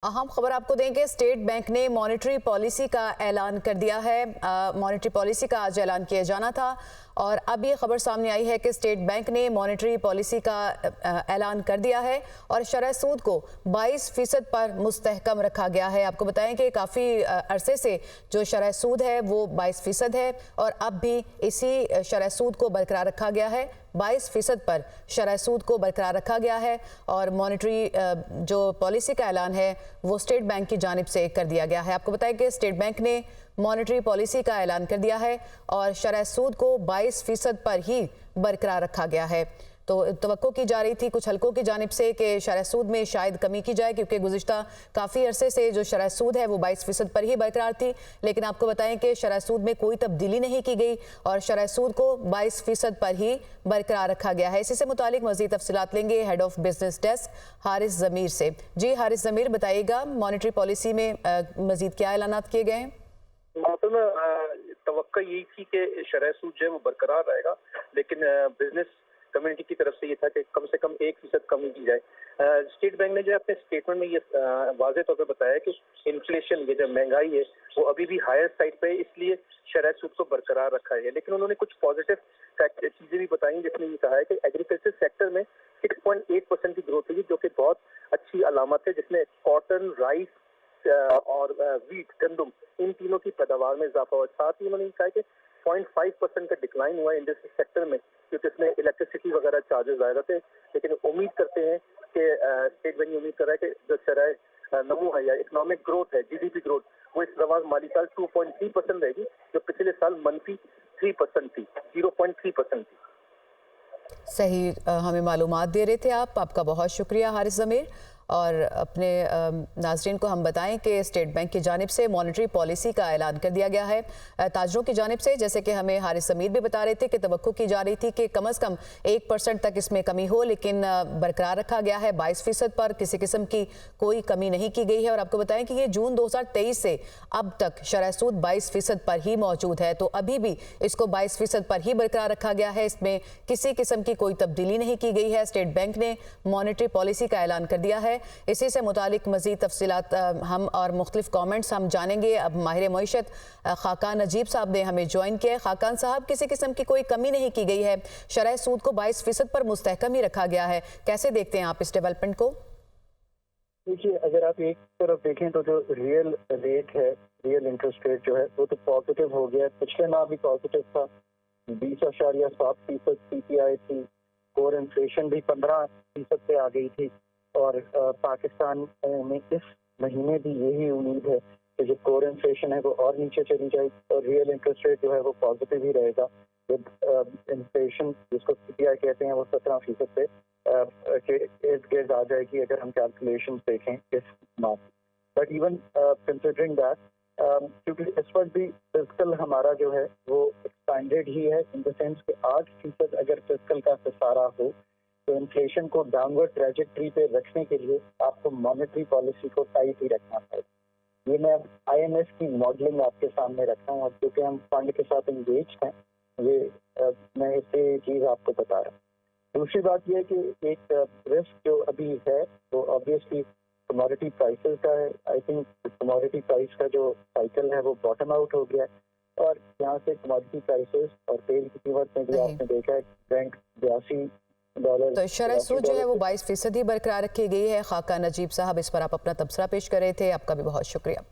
अहम खबर आपको दें कि स्टेट बैंक ने मॉनेटरी पॉलिसी का ऐलान कर दिया है। मॉनेटरी पॉलिसी का आज ऐलान किया जाना था और अब ये खबर सामने आई है कि स्टेट बैंक ने मॉनेटरी पॉलिसी का ऐलान कर दिया है और शरह सूद को 22% पर मुस्तहकम रखा गया है। आपको बताएं कि काफ़ी अरसे से जो शरह सूद है वो 22% है और अब भी इसी शरह सूद को बरकरार रखा गया है। 22% पर शरह सूद को बरकरार रखा गया है और मॉनेटरी जो पॉलिसी का ऐलान है वो स्टेट बैंक की जानिब से कर दिया गया है। आपको बताएं कि स्टेट बैंक ने मॉनेटरी पॉलिसी का ऐलान कर दिया है और शरह सूद को 22% पर ही बरकरार रखा गया है। तो तवक्को की जा रही थी कुछ हलकों की जानिब से कि शरह सूद में शायद कमी की जाए, क्योंकि गुज़िश्ता काफ़ी अरसे से जो शरह सूद है वो 22% पर ही बरकरार थी। लेकिन आपको बताएं कि शरह सूद में कोई तब्दीली नहीं की गई और शरह सूद को 22% पर ही बरकरार रखा गया है। इसी से मुतालिक मज़ीद तफसीलात लेंगे head of business desk Haris Zameer से। जी हारिस ज़मीर, बताइएगा मॉनेटरी पॉलिसी में मज़ीद क्या ऐलानात किए गए हैं? तवक्को यही थी कि शरह सूद जो है वो बरकरार रहेगा, लेकिन बिजनेस कम्युनिटी की तरफ से ये था कि कम से कम 1% कमी की जाए। स्टेट बैंक ने जो है अपने स्टेटमेंट में ये वाज़ेह तौर पर बताया कि इन्फ्लेशन, ये जो महंगाई है वो अभी भी हायर साइड पे है, इसलिए शरह सूद को बरकरार रखा है। लेकिन उन्होंने कुछ पॉजिटिव चीजें भी बताई, जिसमें ये कहा है कि एग्रीकल्चर सेक्टर में 6.8% की ग्रोथ हुई, जो कि बहुत अच्छी अलामत है, जिसमें कॉटन, राइस और वीट, गंदम, इन तीनों की पैदावार में इजाफा हुआ। साथ ही उन्होंने कहा कि 0.5% का डिक्लाइन हुआ है इंडस्ट्री सेक्टर में, क्योंकि इसमें इलेक्ट्रिसिटी वगैरह चार्जेस ज्यादा थे। लेकिन उम्मीद करते हैं कि स्टेट बैंक उम्मीद कर रहा है कि जो शरह नमू है या इकोनॉमिक ग्रोथ है, जीडीपी ग्रोथ, वो इस रवा माली साल 2.3% रहेगी, जो पिछले साल मंफी 3% थी, 0.3% थी। सही हमें मालूमात दे रहे थे आप, आपका बहुत शुक्रिया हारिस ज़मीर। और अपने नाज़रीन को हम बताएं कि स्टेट बैंक की जानिब से मॉनेटरी पॉलिसी का ऐलान कर दिया गया है। ताजरों की जानिब से, जैसे कि हमें हारिस ज़मीर भी बता रहे थे कि तवक्को की जा रही थी कि कम अज़ कम 1% तक इसमें कमी हो, लेकिन बरकरार रखा गया है 22% पर, किसी किस्म की कोई कमी नहीं की गई है। और आपको बताएं कि ये जून 2023 से अब तक शरह सूद 22% पर ही मौजूद है, तो अभी भी इसको 22% पर ही बरकरार रखा गया है। इसमें किसी किस्म की कोई तब्दीली नहीं की गई है। स्टेट बैंक ने मॉनेटरी पॉलिसी का ऐलान कर दिया है। इसी से मुतालिक मज़ीद तफसीलात हम और मुख्तलिफ कॉमेंट्स हम जानेंगे। अब माहिर मईशत खाकान नजीब साहब ने हमें ज्वाइन किया है। खाकान साहब, किसी किस्म की कोई कमी नहीं की गई है, शरह सूद को 22% पर मुस्तहकम ही रखा गया है, कैसे देखते हैं आप इस डेवलपमेंट को? देखिए, अगर आप एक तरफ देखें तो जो रियल रेट है, रियल इंटरेस्ट रेट जो है वो तो पॉजिटिव हो गया। पिछले माह भी पॉजिटिव था, 20.7% सीपीआई थी। कोर इन्फ्लेशन भी 15% पे आ गई थी और पाकिस्तान में इस महीने भी यही उम्मीद है कि जो कोर इन्फ्लेशन है वो और नीचे चली जाएगी और रियल इंटरेस्ट रेट जो है वो पॉजिटिव ही रहेगा। विद इन्फ्लेशन, जिसको सीपीआई कहते हैं, वो 17% पे के इर्द गिर्द आ जाएगी अगर हम कैलकुलेशन देखें इस माह। बट इवन कंसिडरिंग दैट, क्योंकि इस वक्त भी फिस्कल हमारा जो है वो एक्सपेंडेड ही है, इन द सेंस कि 8% अगर फिस्कल का खसारा हो तो इन्फ्लेशन को डाउनवर्ड ट्रैजेक्टरी पे रखने के लिए आपको मॉनेटरी पॉलिसी को टाइट ही रखना पड़ेगा। ये मैं आईएमएफ की मॉडलिंग आपके सामने रखता हूँ और क्योंकि हम फंड के साथ इंगेज हैं, ये मैं इससे चीज़ आपको बता रहा हूँ। दूसरी बात यह कि एक रिस्क जो अभी है वो ऑब्वियसली कमोडिटी प्राइसेस का है। आई थिंक कमोडिटी प्राइस का जो साइकिल है वो बॉटम आउट हो गया है और यहाँ से कमोडिटी प्राइसेस और तेल की कीमत में भी आपने देखा है बैंक $82। तो शरह सूद जो है वो 22% ही बरकरार रखी गई है। खाका नजीब साहब, इस पर आप अपना तबसरा पेश कर रहे थे, आपका भी बहुत शुक्रिया।